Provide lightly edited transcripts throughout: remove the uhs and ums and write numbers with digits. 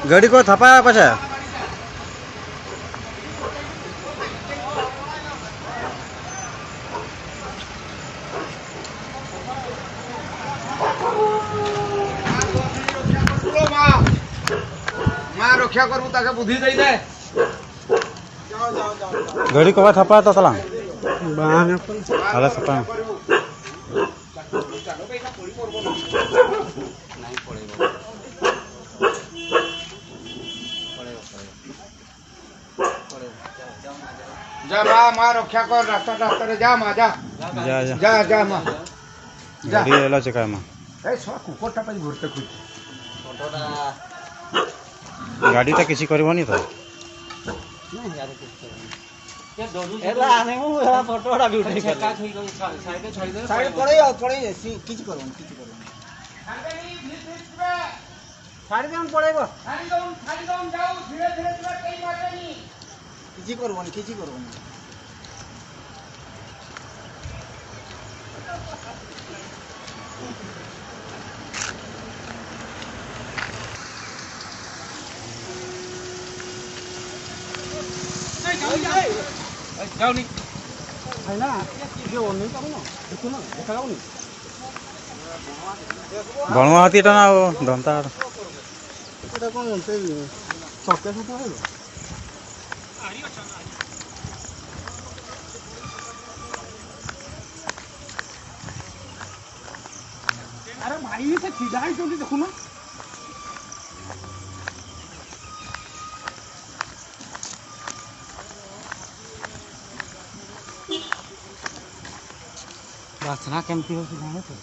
गाड़ी को थापा पाछा रक्षा करू ताके बुद्धि दे दे गाड़ी को थापा तो तला अरे सपा जा माँ रक्षा कर रास्ता रास्ता रे जा माँ जा जा जा जा माँ गाड़ी एला चका माँ ए सो कुकुरटा पे घुरते खुद गाड़ी तो किसी करबनी तो नहीं यार कुछ एला आने मु एला फोटोडा भी उठे का छोई दो साइड छोई दे साइड पड़े किछ करबन साइड में पड़ेगो खाली दम जाओ धीरे धीरे तोरा कई बाटे नहीं किछ करबन जाओ नहीं है ना ये ओने करू ना देखो ना देखा जाओ नहीं बनवा हाथी टा ना धमता এটা কোন সেই চকে ফুটা হলো আরে ভাই সে সিধাই চলি দেখো না वासना केमती हो जाए तो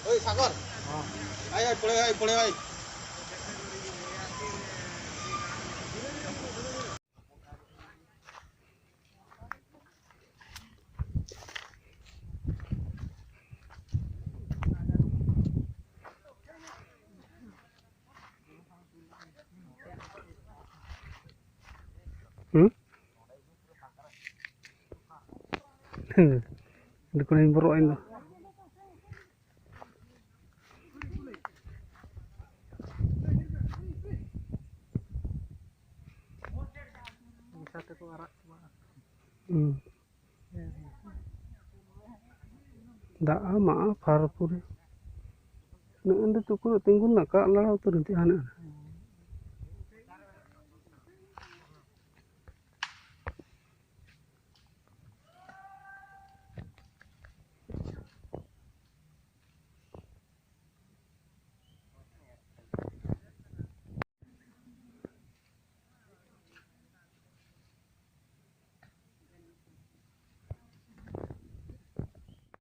ओए सागर आय पड़े भाई Hindi ko na yung buruin no. Daa maaf harapure. Nang anda tuh kulo tinggal nak kak lalau tuh nanti anak.